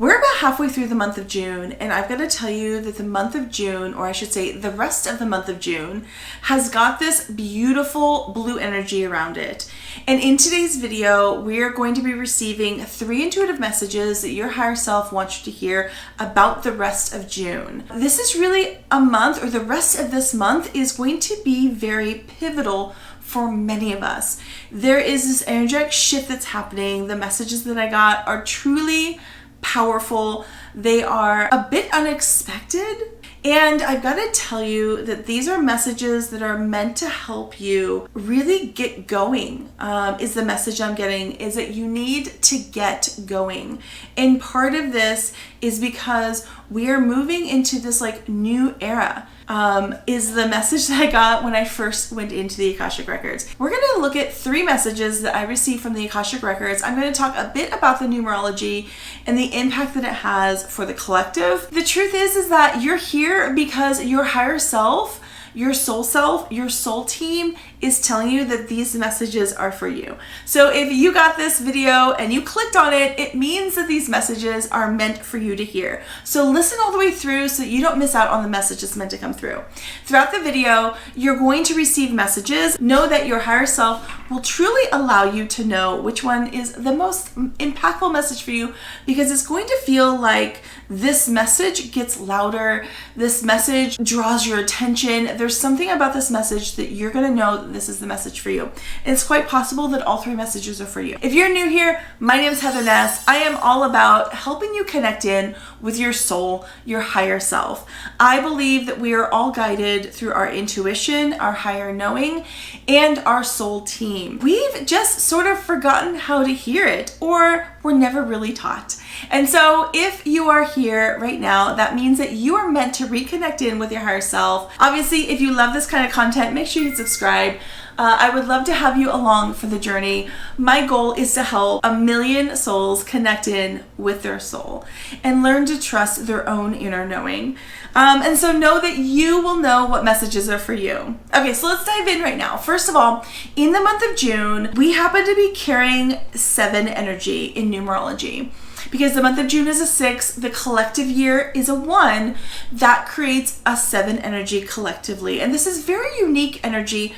We're about halfway through the month of June, and I've got to tell you that the month of June, or I should say the rest of the month of June, has got this beautiful blue energy around it. And in today's video, we are going to be receiving 3 intuitive messages that your higher self wants you to hear about the rest of June. This is really a month, or the rest of this month is going to be very pivotal for many of us. There is this energetic shift that's happening. The messages that I got are truly powerful. They are a bit unexpected. And I've got to tell you that these are messages that are meant to help you really get going, is the message I'm getting, is that you need to get going. And part of this is because we are moving into this like new era. Is the message that I got when I first went into the Akashic Records. We're going to look at 3 messages that I received from the Akashic Records. I'm going to talk a bit about the numerology and the impact that it has for the collective. The truth is that you're here because your higher self, your soul team is telling you that these messages are for you. So if you got this video and you clicked on it, it means that these messages are meant for you to hear. So listen all the way through so that you don't miss out on the message that's meant to come through. Throughout the video, you're going to receive messages. Know that your higher self will truly allow you to know which one is the most impactful message for you, because it's going to feel like this message gets louder. This message draws your attention. There's something about this message that you're going to know that this is the message for you. And it's quite possible that all 3 messages are for you. If you're new here, my name is Ness. I am all about helping you connect in with your soul, your higher self. I believe that we are all guided through our intuition, our higher knowing, and our soul team. We've just sort of forgotten how to hear it, or we're never really taught. And so if you are here right now, that means that you are meant to reconnect in with your higher self. Obviously, if you love this kind of content, make sure you subscribe. I would love to have you along for the journey. My goal is to help 1 million souls connect in with their soul and learn to trust their own inner knowing. And so know that you will know what messages are for you. Okay, so let's dive in right now. First of all, in the month of June, we happen to be carrying 7 energy in numerology. Because the month of June is a 6, the collective year is a 1, that creates a 7 energy collectively. And this is very unique energy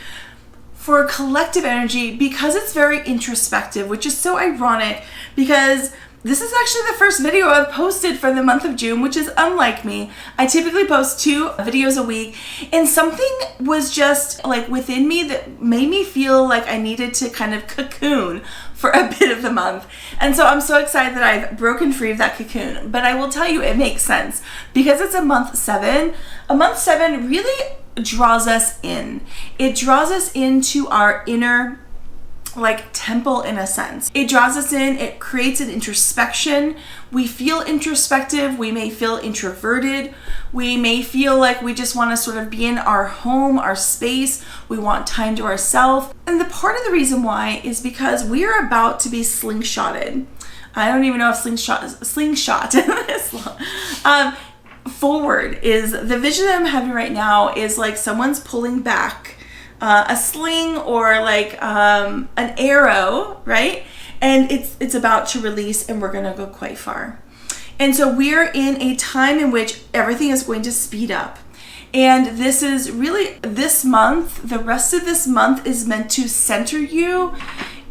for collective energy because it's very introspective, which is so ironic because this is actually the first video I've posted for the month of June, which is unlike me. I typically post 2 videos a week, and something was just like within me that made me feel like I needed to kind of cocoon for a bit of the month. And so I'm so excited that I've broken free of that cocoon. But I will tell you, it makes sense because it's a month 7. A month 7 really draws us in. It draws us into our inner like temple in a sense. It draws us in, it creates an introspection. We feel introspective, we may feel introverted, we may feel like we just want to sort of be in our home, our space, we want time to ourselves. And the part of the reason why is because we are about to be slingshotted. I don't even know if slingshot forward is the vision that I'm having right now, is like someone's pulling back a sling or like an arrow, right? And it's about to release, and we're going to go quite far. And so we're in a time in which everything is going to speed up. And this is really this month, the rest of this month is meant to center you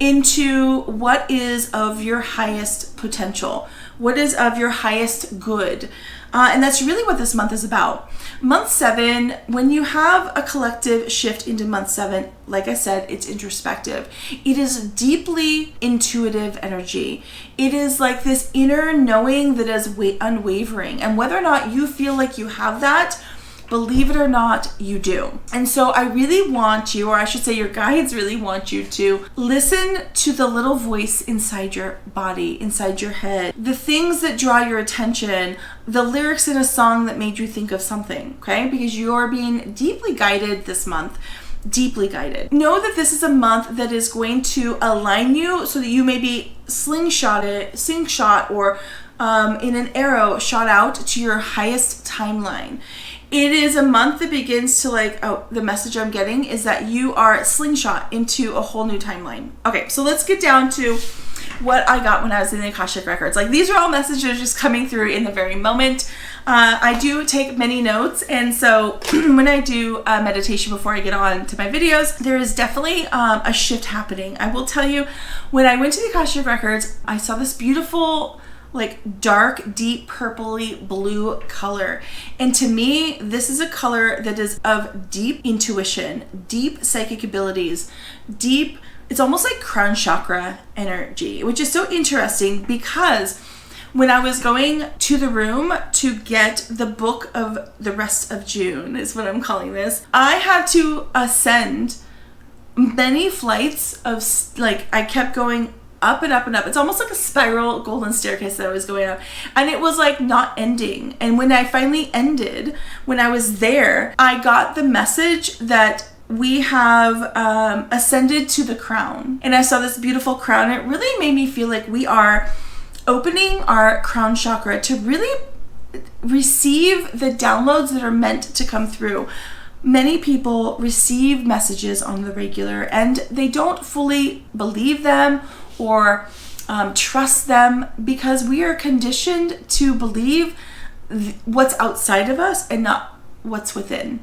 into what is of your highest potential, what is of your highest good. And that's really what this month is about. Month 7, when you have a collective shift into month 7, like I said, it's introspective. It is deeply intuitive energy. It is like this inner knowing that is unwavering. And whether or not you feel like you have that, believe it or not, you do. And so I really want you, or I should say your guides really want you to listen to the little voice inside your body, inside your head, the things that draw your attention, the lyrics in a song that made you think of something, okay? Because you're being deeply guided this month. Deeply guided. Know that this is a month that is going to align you so that you may be slingshot or in an arrow shot out to your highest timeline. It is a month that begins to the message I'm getting is that you are slingshot into a whole new timeline. Okay, so let's get down to what I got when I was in the Akashic Records. Like, these are all messages just coming through in the very moment. I do take many notes, and so when I do a meditation before I get on to my videos, there is definitely a shift happening. I will tell you, when I went to the Akashic Records, I saw this beautiful, like, dark, deep, purpley blue color. And to me, this is a color that is of deep intuition, deep psychic abilities, deep, it's almost like crown chakra energy, which is so interesting because when I was going to the room to get the book of the rest of June, is what I'm calling this, I had to ascend many flights of, like, I kept going up and up and up. It's almost like a spiral golden staircase that I was going up, and it was like not ending. And when I finally ended, when I was there, I got the message that we have ascended to the crown, and I saw this beautiful crown. It really made me feel like we are opening our crown chakra to really receive the downloads that are meant to come through. Many people receive messages on the regular and they don't fully believe them or trust them because we are conditioned to believe what's outside of us and not what's within.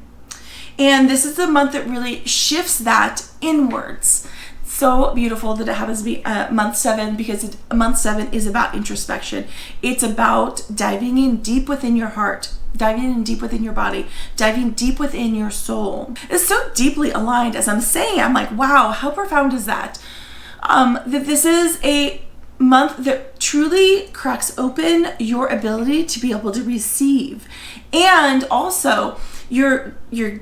And this is the month that really shifts that inwards. So beautiful that it happens to be month 7, because month 7 is about introspection. It's about diving in deep within your heart, diving in deep within your body, diving deep within your soul. It's so deeply aligned. As I'm saying, I'm like, wow, how profound is that? That this is a month that truly cracks open your ability to be able to receive, and also you're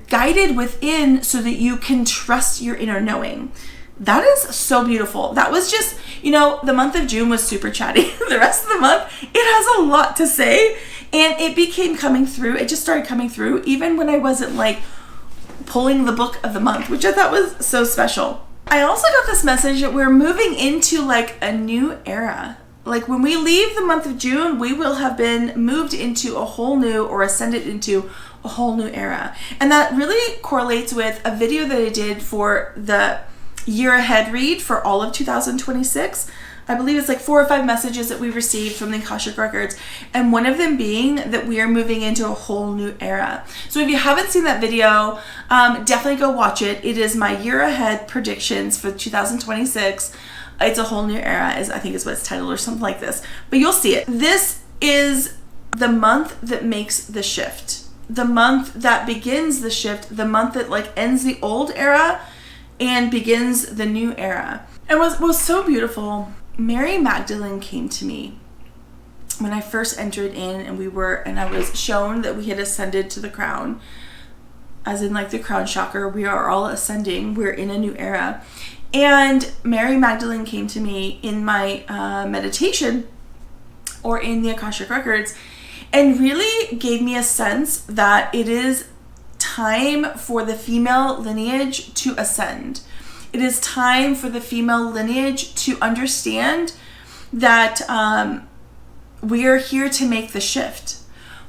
guided within so that you can trust your inner knowing. That is so beautiful. That was just, the month of June was super chatty. The rest of the month, it has a lot to say, and it became coming through. It just started coming through even when I wasn't like pulling the book of the month, which I thought was so special. I also got this message that we're moving into like a new era. Like when we leave the month of June, we will have been moved into a whole new, or ascended into a whole new era. And that really correlates with a video that I did for the year ahead read for all of 2026. I believe it's like 4 or 5 messages that we received from the Akashic Records, and one of them being that we are moving into a whole new era. So if you haven't seen that video, definitely go watch it. It is my year ahead predictions for 2026. It's a whole new era, I think is what it's titled, or something like this, but you'll see it. This is the month that makes the shift, the month that begins the shift, the month that like ends the old era and begins the new era. And what was so beautiful, Mary Magdalene came to me when I first entered in, and I was shown that we had ascended to the crown, as in like the crown chakra. We are all ascending. We're in a new era. And Mary Magdalene came to me in my meditation, or in the Akashic Records, and really gave me a sense that it is time for the female lineage to ascend. It is time for the female lineage to understand that we are here to make the shift.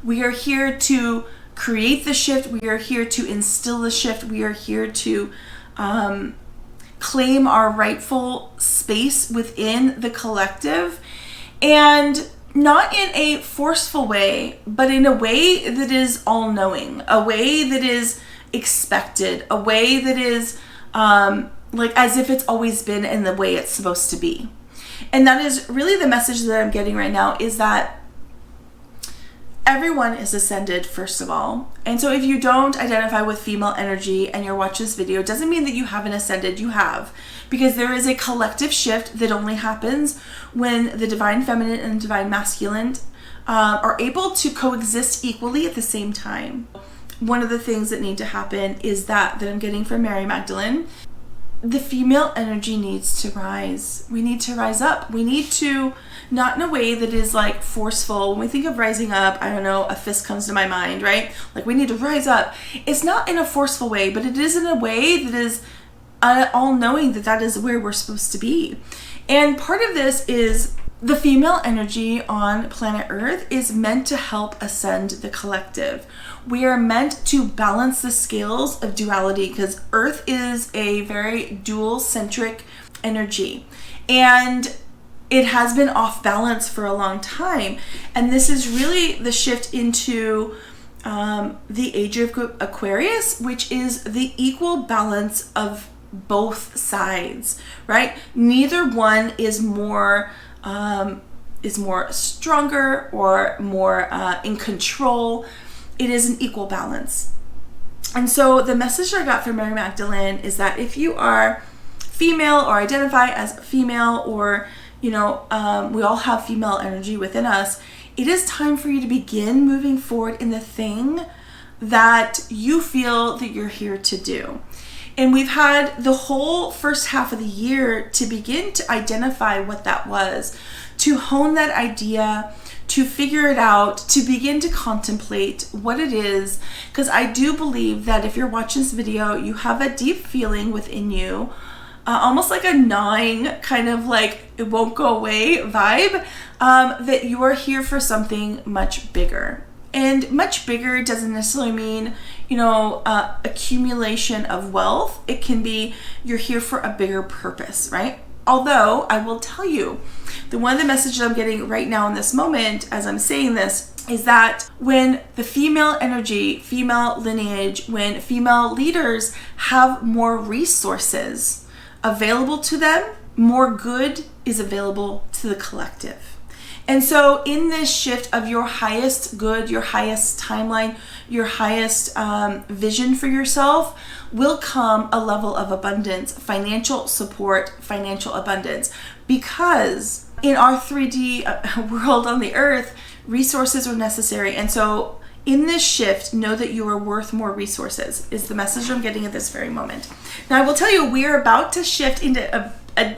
We are here to create the shift. We are here to instill the shift. We are here to claim our rightful space within the collective, and not in a forceful way, but in a way that is all-knowing, a way that is expected, a way that is like as if it's always been in the way it's supposed to be. And that is really the message that I'm getting right now, is that everyone is ascended, first of all. And so if you don't identify with female energy and you're watching this video, it doesn't mean that you haven't ascended. You have, because there is a collective shift that only happens when the divine feminine and divine masculine are able to coexist equally at the same time. One of the things that need to happen is that I'm getting from Mary Magdalene. The female energy needs to rise. We need to rise up. We need to, not in a way that is like forceful. When we think of rising up, I don't know, a fist comes to my mind, right? Like we need to rise up. It's not in a forceful way, but it is in a way that is all knowing that that is where we're supposed to be. And part of this is the female energy on planet Earth is meant to help ascend the collective. We are meant to balance the scales of duality, because Earth is a very dual-centric energy. And it has been off balance for a long time. And this is really the shift into the age of Aquarius, which is the equal balance of both sides, right? Neither one is more stronger or more in control. It is an equal balance. And so the message I got from Mary Magdalene is that if you are female or identify as female, or we all have female energy within us, it is time for you to begin moving forward in the thing that you feel that you're here to do. And we've had the whole first half of the year to begin to identify what that was, to hone that idea, to figure it out, to begin to contemplate what it is. Because I do believe that if you're watching this video, you have a deep feeling within you, almost like a gnawing kind of like it won't go away vibe, that you are here for something much bigger. And much bigger doesn't necessarily mean, accumulation of wealth. It can be you're here for a bigger purpose, right? Although I will tell you, one of the messages I'm getting right now in this moment as I'm saying this is that when the female energy, female lineage, when female leaders have more resources available to them, more good is available to the collective. And so in this shift of your highest good, your highest timeline, your highest vision for yourself, will come a level of abundance, financial support, financial abundance. Because in our 3D world on the earth, resources are necessary. And so in this shift, know that you are worth more resources, is the message I'm getting at this very moment. Now, I will tell you, we are about to shift into a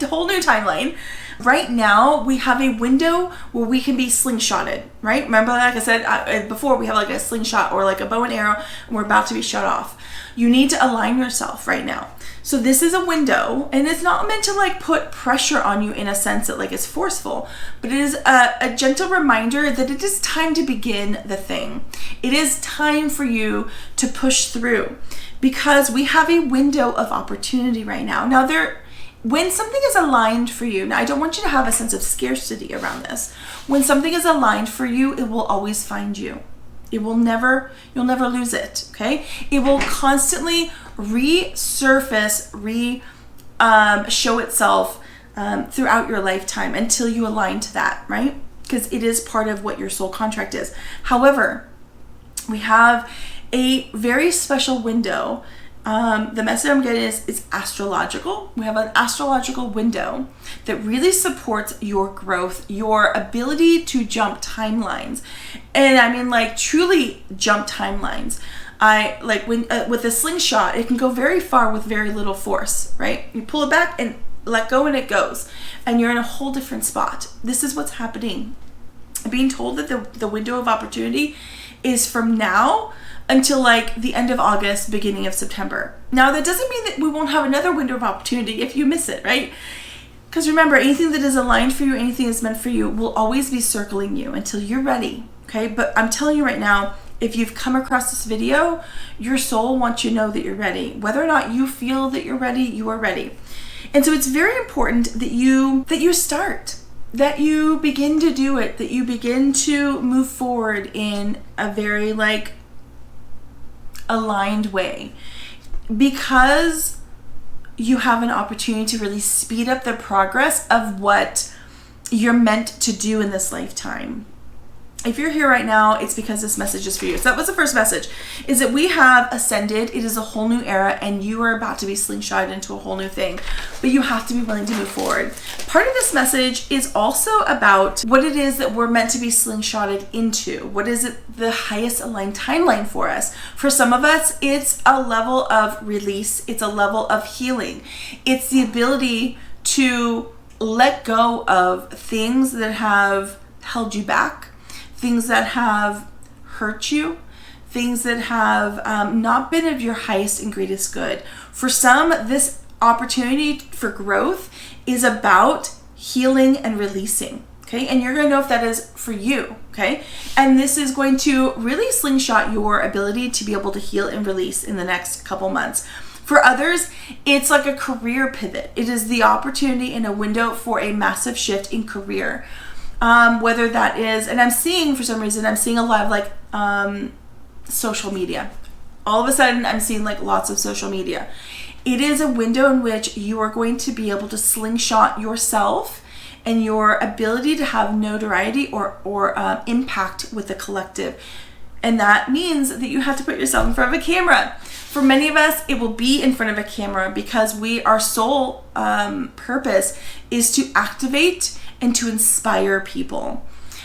whole new timeline. Right now, we have a window where we can be slingshotted, right? Remember, like I said before, we have like a slingshot or like a bow and arrow, and we're about to be shot off. You need to align yourself right now. So this is a window, and it's not meant to like put pressure on you in a sense that like it's forceful, but it is a gentle reminder that it is time to begin the thing. It is time for you to push through, because we have a window of opportunity right now. Now when something is aligned for you, now I don't want you to have a sense of scarcity around this. When something is aligned for you, it will always find you. You'll never lose it, okay? It will constantly resurface, show itself throughout your lifetime until you align to that, right? Because it is part of what your soul contract is. However, we have a very special window. The message I'm getting is astrological. We have an astrological window that really supports your growth, your ability to jump timelines. And I mean like truly jump timelines. I like when with a slingshot, it can go very far with very little force, right? You pull it back and let go and it goes. And you're in a whole different spot. This is what's happening. I'm being told that the window of opportunity is from now until like the end of August, beginning of September. Now, that doesn't mean that we won't have another window of opportunity if you miss it, right? Because remember, anything that is aligned for you, anything that's meant for you will always be circling you until you're ready, okay? But I'm telling you right now, if you've come across this video, your soul wants you to know that you're ready. Whether or not you feel that you're ready, you are ready. And so it's very important that you start, that you begin to do it, that you begin to move forward in a very like aligned way, because you have an opportunity to really speed up the progress of what you're meant to do in this lifetime. If you're here right now, it's because this message is for you. So that was the first message, is that we have ascended. It is a whole new era, and you are about to be slingshotted into a whole new thing, but you have to be willing to move forward. Part of this message is also about what it is that we're meant to be slingshotted into. What is it, the highest aligned timeline for us? For some of us, it's a level of release. It's a level of healing. It's the ability to let go of things that have held you back, things that have hurt you, things that have not been of your highest and greatest good. For some, this opportunity for growth is about healing and releasing, okay? And you're gonna know if that is for you, okay? And this is going to really slingshot your ability to be able to heal and release in the next couple months. For others, it's like a career pivot. It is the opportunity and a window for a massive shift in career. Whether that is, and I'm seeing, for some reason, I'm seeing a lot of like social media. All of a sudden, I'm seeing like lots of social media. It is a window in which you are going to be able to slingshot yourself and your ability to have notoriety or impact with the collective. And that means that you have to put yourself in front of a camera. For many of us, it will be in front of a camera because our sole purpose is to activate and to inspire people.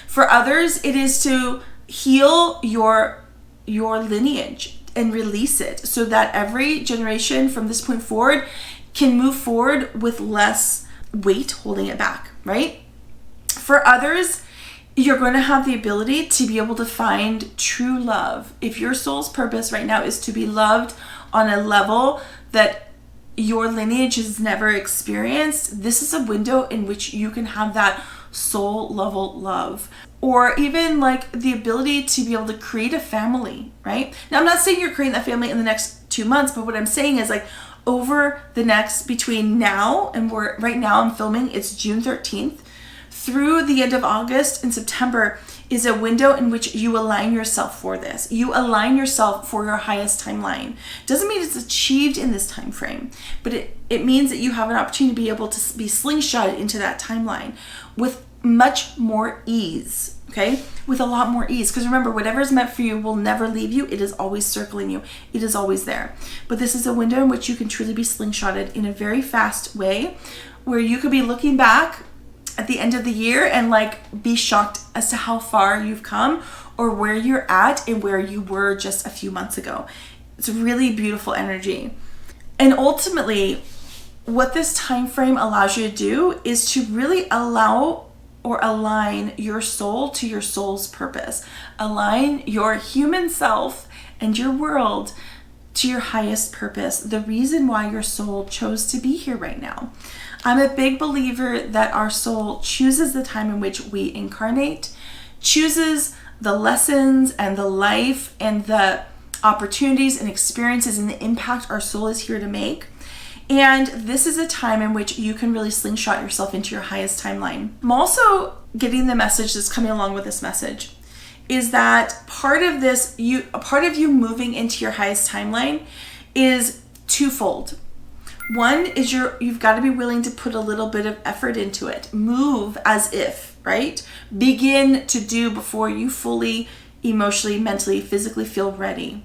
For others, it is to heal your lineage and release it so that every generation from this point forward can move forward with less weight holding it back, right? For others, you're going to have the ability to be able to find true love. If your soul's purpose right now is to be loved on a level that your lineage has never experienced, this is a window in which you can have that soul level love. Or even like the ability to be able to create a family, right? Now, I'm not saying you're creating that family in the next 2 months, but what I'm saying is like over the next, between now and right now I'm filming, it's June 13th, through the end of August and September is a window in which you align yourself for this. You align yourself for your highest timeline. Doesn't mean it's achieved in this time frame, but it means that you have an opportunity to be able to be slingshotted into that timeline with much more ease, okay? With a lot more ease. Because remember, whatever is meant for you will never leave you. It is always circling you. It is always there. But this is a window in which you can truly be slingshotted in a very fast way where you could be looking back at the end of the year and like be shocked as to how far you've come or where you're at and where you were just a few months ago. It's a really beautiful energy. And ultimately, what this time frame allows you to do is to really allow or align your soul to your soul's purpose. Align your human self and your world to your highest purpose, the reason why your soul chose to be here right now. I'm a big believer that our soul chooses the time in which we incarnate, chooses the lessons and the life and the opportunities and experiences and the impact our soul is here to make. And this is a time in which you can really slingshot yourself into your highest timeline. I'm also getting the message that's coming along with this message is that part of you moving into your highest timeline is twofold. One is you've got to be willing to put a little bit of effort into it. Move as if, right? Begin to do before you fully, emotionally, mentally, physically feel ready.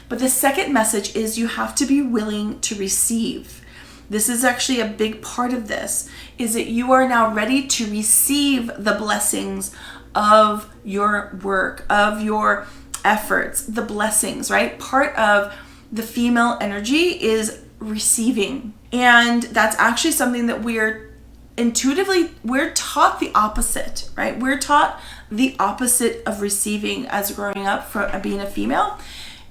But the second message is you have to be willing to receive. This is actually a big part of this, is that you are now ready to receive the blessings of your work, of your efforts, the blessings, right? Part of the female energy is receiving. And that's actually something that we're taught the opposite, right? We're taught the opposite of receiving as growing up from being a female.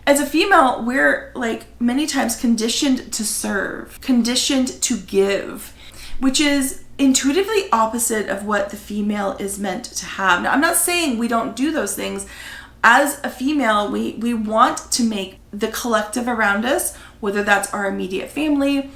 As a female, we're like many times conditioned to serve, conditioned to give, which is intuitively opposite of what the female is meant to have. Now, I'm not saying we don't do those things. As a female, we want to make the collective around us, whether that's our immediate family,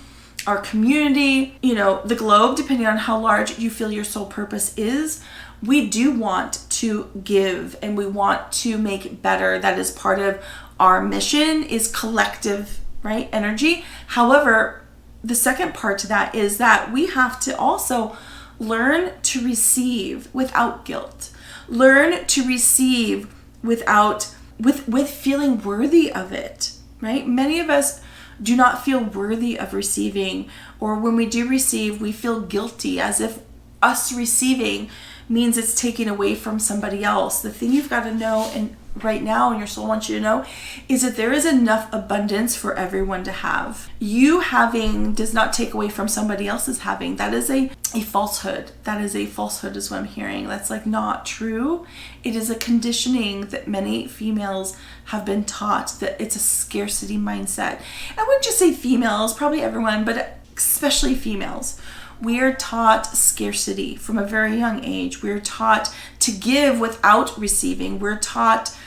our community, the globe, depending on how large you feel your soul purpose is, we do want to give and we want to make it better. That is part of our mission, is collective, right? Energy. However, the second part to that is that we have to also learn to receive without guilt. Learn to receive with feeling worthy of it, right? Many of us do not feel worthy of receiving, or when we do receive, we feel guilty as if us receiving means it's taken away from somebody else. The thing you've got to know, and right now, and your soul wants you to know, is that there is enough abundance for everyone to have. You having does not take away from somebody else's having. That is a falsehood. That is a falsehood is what I'm hearing. That's like not true. It is a conditioning that many females have been taught, that it's a scarcity mindset. I wouldn't just say females, probably everyone, but especially females. We are taught scarcity from a very young age. We're taught to give without receiving. We're taught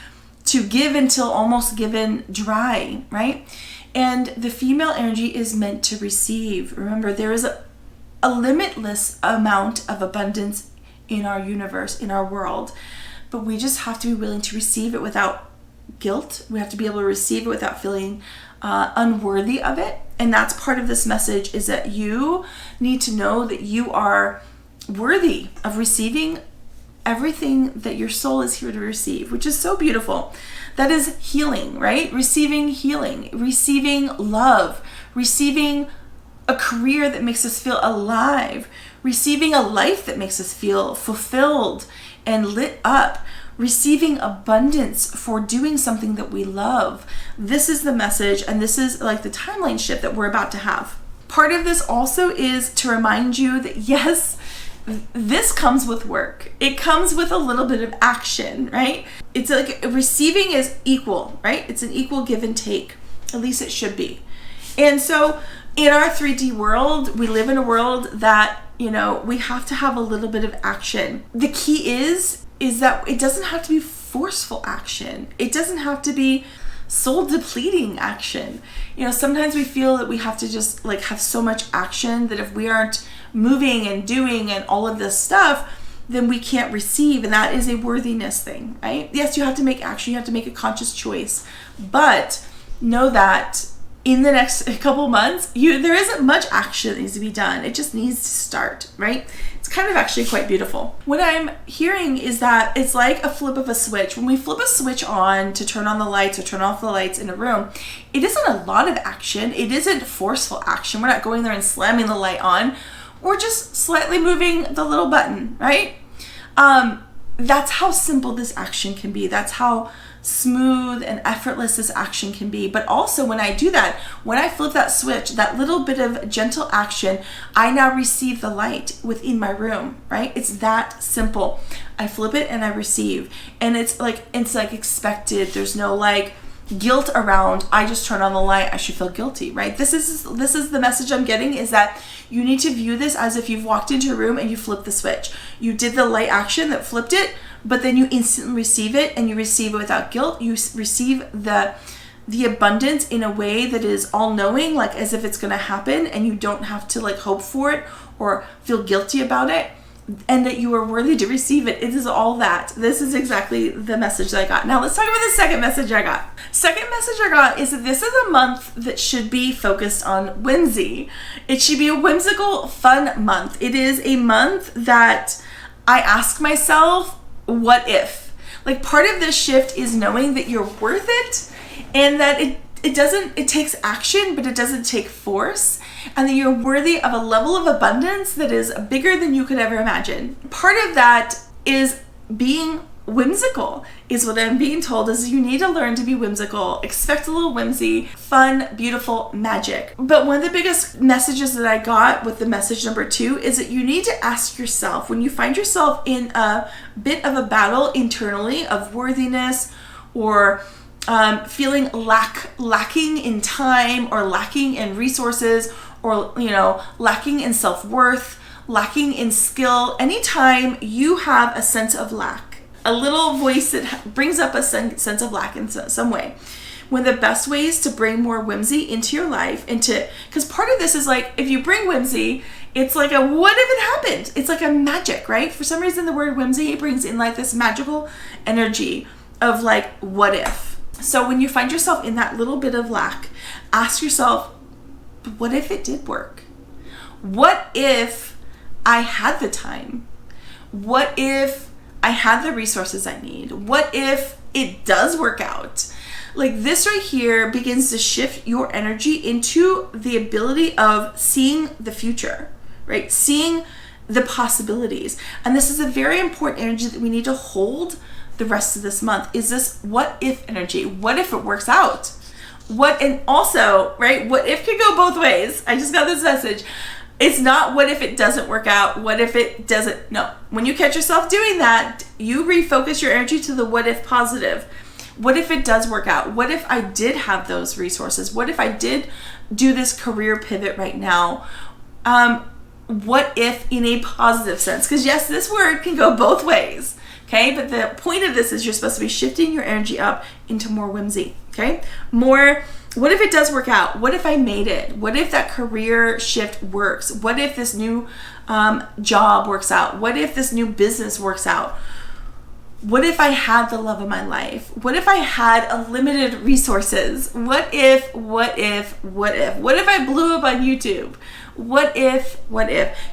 to give until almost given dry, right? And the female energy is meant to receive. Remember, there is a limitless amount of abundance in our universe, in our world, but we just have to be willing to receive it without guilt. We have to be able to receive it without feeling unworthy of it. And that's part of this message, is that you need to know that you are worthy of receiving everything that your soul is here to receive, which is so beautiful. That is healing, right? Receiving healing, receiving love, receiving a career that makes us feel alive, receiving a life that makes us feel fulfilled and lit up, receiving abundance for doing something that we love. This is the message, and this is like the timeline shift that we're about to have. Part of this also is to remind you that yes, this comes with work. It comes with a little bit of action, right? It's like receiving is equal, right? It's an equal give and take. At least it should be. And so in our 3D world, we live in a world that, we have to have a little bit of action. The key is that it doesn't have to be forceful action. It doesn't have to be soul depleting action. Sometimes we feel that we have to just like have so much action that if we aren't moving and doing and all of this stuff, then we can't receive. And that is a worthiness thing, right? Yes, you have to make action. You have to make a conscious choice. But know that in the next couple months, there isn't much action that needs to be done. It just needs to start, right? It's kind of actually quite beautiful. What I'm hearing is that it's like a flip of a switch. When we flip a switch on to turn on the lights or turn off the lights in a room, it isn't a lot of action. It isn't forceful action. We're not going there and slamming the light on. We're just slightly moving the little button, right? That's how simple this action can be. That's how smooth and effortless this action can be. But also when I do that, when I flip that switch, that little bit of gentle action, I now receive the light within my room, right? It's that simple. I flip it and I receive. And it's like expected. There's no like guilt around, I just turned on the light, I should feel guilty, right? This is the message I'm getting, is that you need to view this as if you've walked into a room and you flipped the switch. You did the light action that flipped it, but then you instantly receive it, and you receive it without guilt. You receive the abundance in a way that is all-knowing, like as if it's going to happen, and you don't have to like hope for it or feel guilty about it, and that you are worthy to receive it. It is all that. This is exactly the message that I got. Now let's talk about the second message I got. Second message I got is that this is a month that should be focused on whimsy. It should be a whimsical, fun month. It is a month that I ask myself, what if? Like, part of this shift is knowing that you're worth it, and that it takes action, but it doesn't take force, and that you're worthy of a level of abundance that is bigger than you could ever imagine. Part of that is being whimsical, is what I'm being told, is you need to learn to be whimsical. Expect a little whimsy, fun, beautiful magic. But one of the biggest messages that I got with the message number 2 is that you need to ask yourself, when you find yourself in a bit of a battle internally of worthiness, or feeling lacking in time, or lacking in resources, or lacking in self-worth, lacking in skill, anytime you have a sense of lack, a little voice that brings up a sense of lack in some way, one of the best ways to bring more whimsy into your life, because part of this is like, if you bring whimsy, it's like a what if it happened? It's like a magic, right? For some reason, the word whimsy brings in like this magical energy of like, what if? So when you find yourself in that little bit of lack, ask yourself, what if it did work? What if I had the time? What if I had the resources I need? What if it does work out? Like, this right here begins to shift your energy into the ability of seeing the future, right? Seeing the possibilities. And this is a very important energy that we need to hold the rest of this month, is this what if energy. What if it works out? And also, right, what if could go both ways. I just got this message. It's not what if it doesn't work out, what if it doesn't. No, when you catch yourself doing that, you refocus your energy to the what if positive. What if it does work out? What if I did have those resources? What if I did do this career pivot right now? What if in a positive sense? Because yes, this word can go both ways. Okay, but the point of this is you're supposed to be shifting your energy up into more whimsy, okay? More What if it does work out? What if I made it? What if that career shift works? What if this new job works out? What if this new business works out? What if I had the love of my life? What if I had unlimited resources? What if I blew up on YouTube? What if?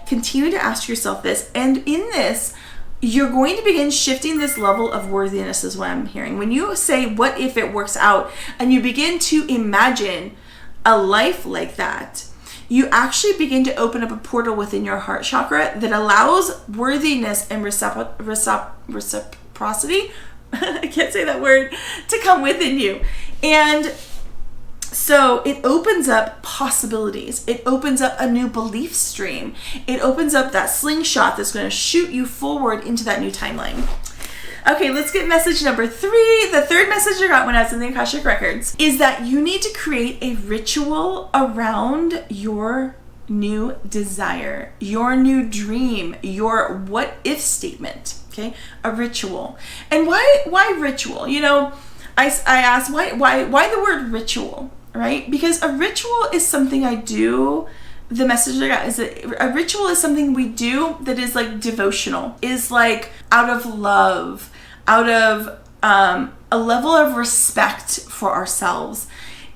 Continue to ask yourself this. And in this, you're going to begin shifting this level of worthiness is what I'm hearing. When you say, what if it works out? And you begin to imagine a life like that, you actually begin to open up a portal within your heart chakra that allows worthiness and reciprocity, I can't say that word, to come within you. And so it opens up possibilities. It opens up a new belief stream. It opens up that slingshot that's going to shoot you forward into that new timeline. Okay, let's get message number 3. The third message I got when I was in the Akashic Records is that you need to create a ritual around your new desire, your new dream, your what if statement. Okay, a ritual. And why ritual? You know, I asked why the word ritual, right? Because a ritual is something I do. The message I got is that a ritual is something we do that is like devotional, is like out of love, out of a level of respect for ourselves.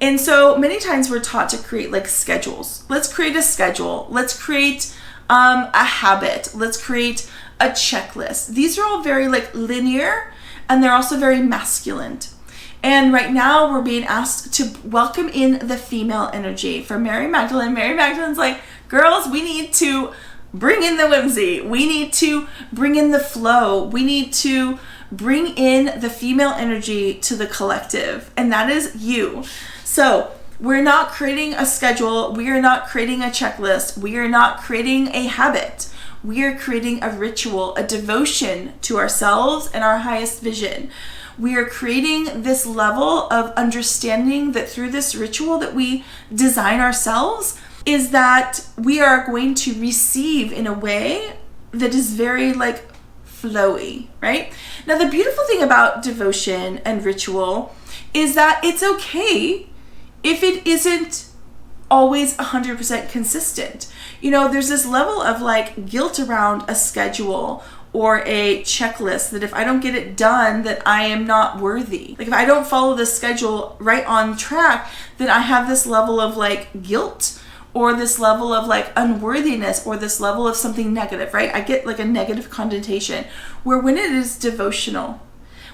And so many times we're taught to create like schedules. Let's create a schedule. Let's create a habit. Let's create a checklist. These are all very like linear, and they're also very masculine. And right now we're being asked to welcome in the female energy from Mary Magdalene. Mary Magdalene's like, girls, we need to bring in the whimsy. We need to bring in the flow. We need to bring in the female energy to the collective. And that is you. So we're not creating a schedule. We are not creating a checklist. We are not creating a habit. We are creating a ritual, a devotion to ourselves and our highest vision. We are creating this level of understanding that through this ritual that we design ourselves is that we are going to receive in a way that is very like flowy, right? Now, the beautiful thing about devotion and ritual is that it's okay if it isn't always 100% consistent. You know, there's this level of like guilt around a schedule or a checklist that if I don't get it done, that I am not worthy. Like if I don't follow this schedule right on track, then I have this level of like guilt or this level of like unworthiness or this level of something negative, right? I get like a negative connotation. Where when it is devotional,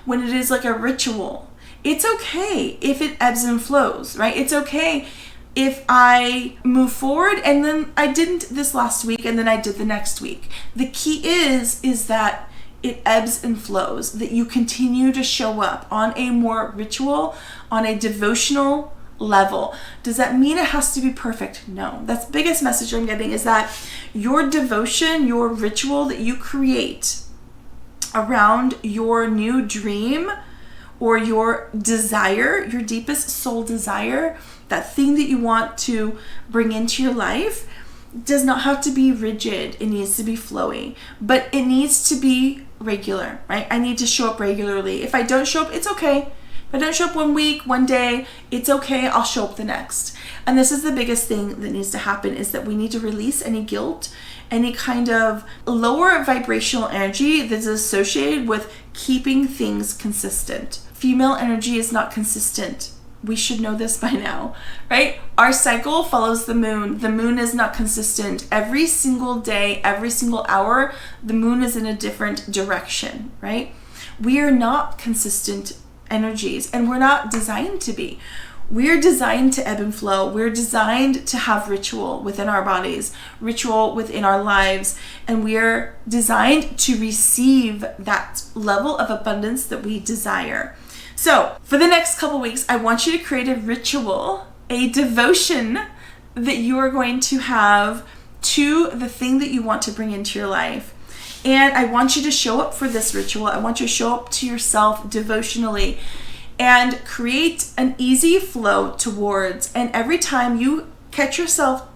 when it is like a ritual, it's okay if it ebbs and flows, right? It's okay if I move forward and then I didn't this last week and then I did the next week. The key is that it ebbs and flows, that you continue to show up on a more ritual, on a devotional level. Does that mean it has to be perfect? No. That's the biggest message I'm getting, is that your devotion, your ritual that you create around your new dream or your desire, your deepest soul desire, that thing that you want to bring into your life, does not have to be rigid. It needs to be flowy, but it needs to be regular, right? I need to show up regularly. If I don't show up, it's okay. If I don't show up one week, one day, it's okay. I'll show up the next. And this is the biggest thing that needs to happen, is that we need to release any guilt, any kind of lower vibrational energy that's associated with keeping things consistent. Female energy is not consistent. We should know this by now, right? Our cycle follows the moon. The moon is not consistent. Every single day, every single hour, the moon is in a different direction, right? We are not consistent energies, and we're not designed to be. We're designed to ebb and flow. We're designed to have ritual within our bodies, ritual within our lives, and we're designed to receive that level of abundance that we desire. So for the next couple weeks, I want you to create a ritual, a devotion that you are going to have to the thing that you want to bring into your life. And I want you to show up for this ritual. I want you to show up to yourself devotionally and create an easy flow towards. And every time you catch yourself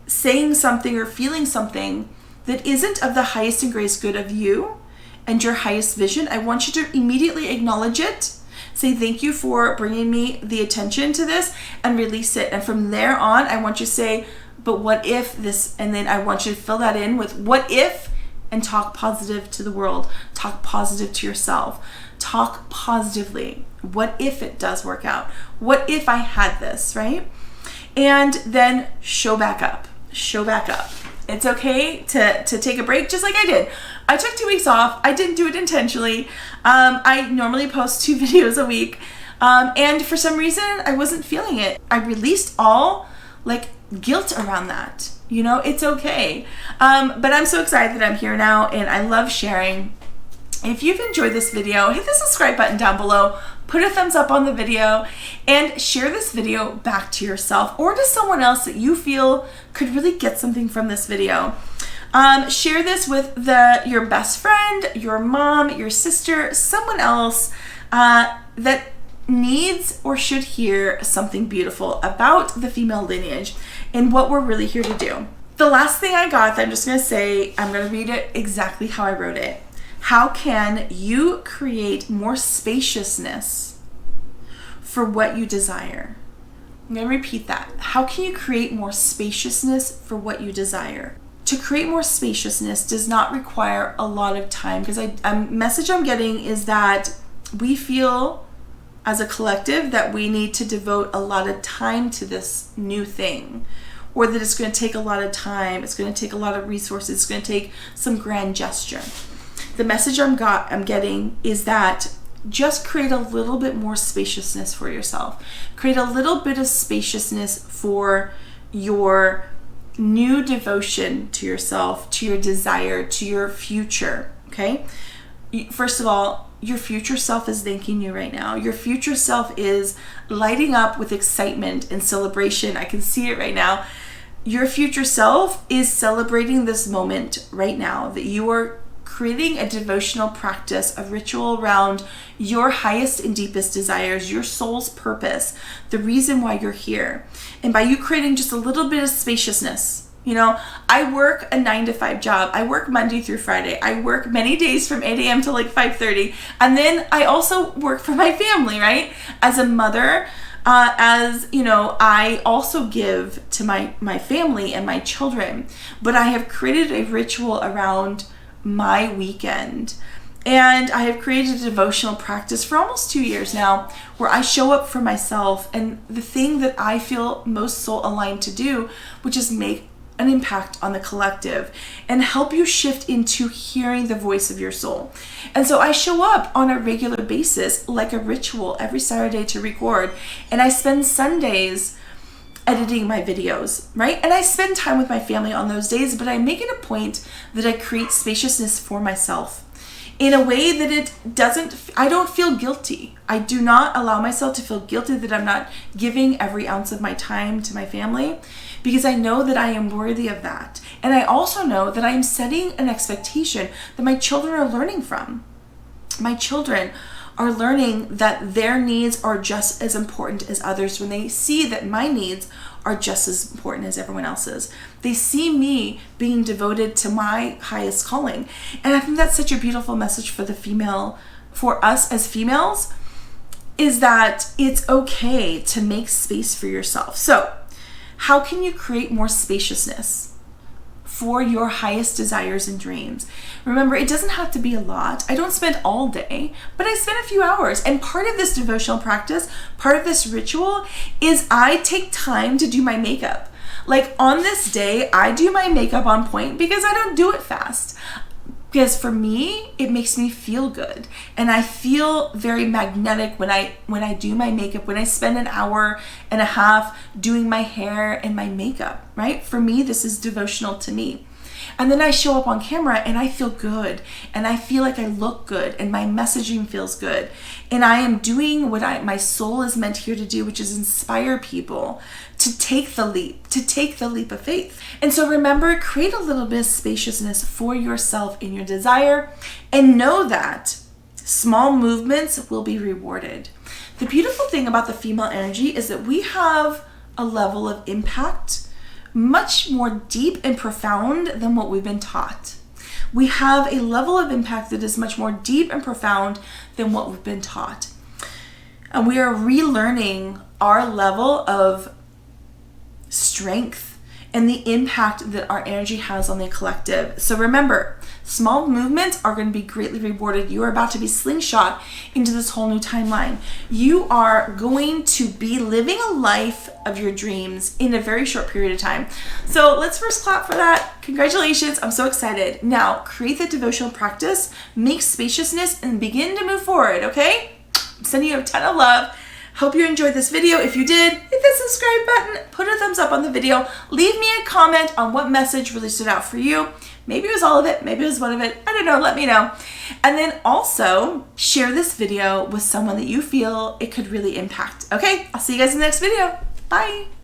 saying something or feeling something that isn't of the highest and greatest good of you and your highest vision, I want you to immediately acknowledge it. say thank you for bringing me the attention to this, and release it. And from there on, I want you to say, but what if this, and then I want you to fill that in with what if, and talk positive to the world, talk positive to yourself, talk positively. What if it does work out? What if I had this, right? And then show back up. It's okay to take a break, just like I did. I took 2 weeks off. I didn't do it intentionally. I normally post 2 videos a week. And for some reason, I wasn't feeling it. I released all guilt around that. It's okay. But I'm so excited that I'm here now, and I love sharing. If you've enjoyed this video, hit the subscribe button down below, put a thumbs up on the video, and share this video back to yourself or to someone else that you feel could really get something from this video. Share this with your best friend, your mom, your sister, someone else that needs or should hear something beautiful about the female lineage and what we're really here to do. The last thing I got that I'm just going to say, I'm going to read it exactly how I wrote it. How can you create more spaciousness for what you desire? I'm going to repeat that. How can you create more spaciousness for what you desire? To create more spaciousness does not require a lot of time, because a message I'm getting is that we feel as a collective that we need to devote a lot of time to this new thing, or that it's going to take a lot of time, it's going to take a lot of resources, it's going to take some grand gesture. The message I'm getting is that just create a little bit more spaciousness for yourself. Create a little bit of spaciousness for your new devotion to yourself, to your desire, to your future, okay? First of all, your future self is thanking you right now. Your future self is lighting up with excitement and celebration. I can see it right now. Your future self is celebrating this moment right now, that you are creating a devotional practice, a ritual around your highest and deepest desires, your soul's purpose, the reason why you're here. And by you creating just a little bit of spaciousness, I work a 9-to-5 job. I work Monday through Friday. I work many days from 8 a.m. to 5:30. And then I also work for my family, right? As a mother, I also give to my family and my children. But I have created a ritual around my weekend, and I have created a devotional practice for almost 2 years now, where I show up for myself and the thing that I feel most soul aligned to do, which is make an impact on the collective and help you shift into hearing the voice of your soul. And so I show up on a regular basis, like a ritual, every Saturday to record, and I spend Sundays editing my videos, right? And I spend time with my family on those days, but I make it a point that I create spaciousness for myself in a way that I don't feel guilty. I do not allow myself to feel guilty that I'm not giving every ounce of my time to my family, because I know that I am worthy of that. And I also know that I am setting an expectation that my children are learning from. My children are learning that their needs are just as important as others when they see that my needs are just as important as everyone else's. They see me being devoted to my highest calling. And I think that's such a beautiful message for us as females, is that it's okay to make space for yourself. So, how can you create more spaciousness for your highest desires and dreams? Remember, it doesn't have to be a lot. I don't spend all day, but I spend a few hours. And part of this devotional practice, part of this ritual, is I take time to do my makeup. On this day, I do my makeup on point because I don't do it fast. Because for me, it makes me feel good. And I feel very magnetic when I do my makeup, when I spend an hour and a half doing my hair and my makeup, right? For me, this is devotional to me. And then I show up on camera and I feel good, and I feel like I look good, and my messaging feels good. And I am doing what my soul is meant here to do, which is inspire people to take the leap of faith. And so remember, create a little bit of spaciousness for yourself in your desire, and know that small movements will be rewarded. The beautiful thing about the female energy is that we have a level of impact much more deep and profound than what we've been taught. We have a level of impact that is much more deep and profound than what we've been taught. And we are relearning our level of strength and the impact that our energy has on the collective. So remember, small movements are going to be greatly rewarded. You are about to be slingshot into this whole new timeline. You are going to be living a life of your dreams in a very short period of time. So let's first clap for that. Congratulations. I'm so excited. Now, create the devotional practice, make spaciousness, and begin to move forward, okay? I'm sending you a ton of love. Hope you enjoyed this video. If you did, hit the subscribe button, put a thumbs up on the video, leave me a comment on what message really stood out for you. Maybe it was all of it, maybe it was one of it, I don't know, let me know. And then also share this video with someone that you feel it could really impact. Okay, I'll see you guys in the next video. Bye.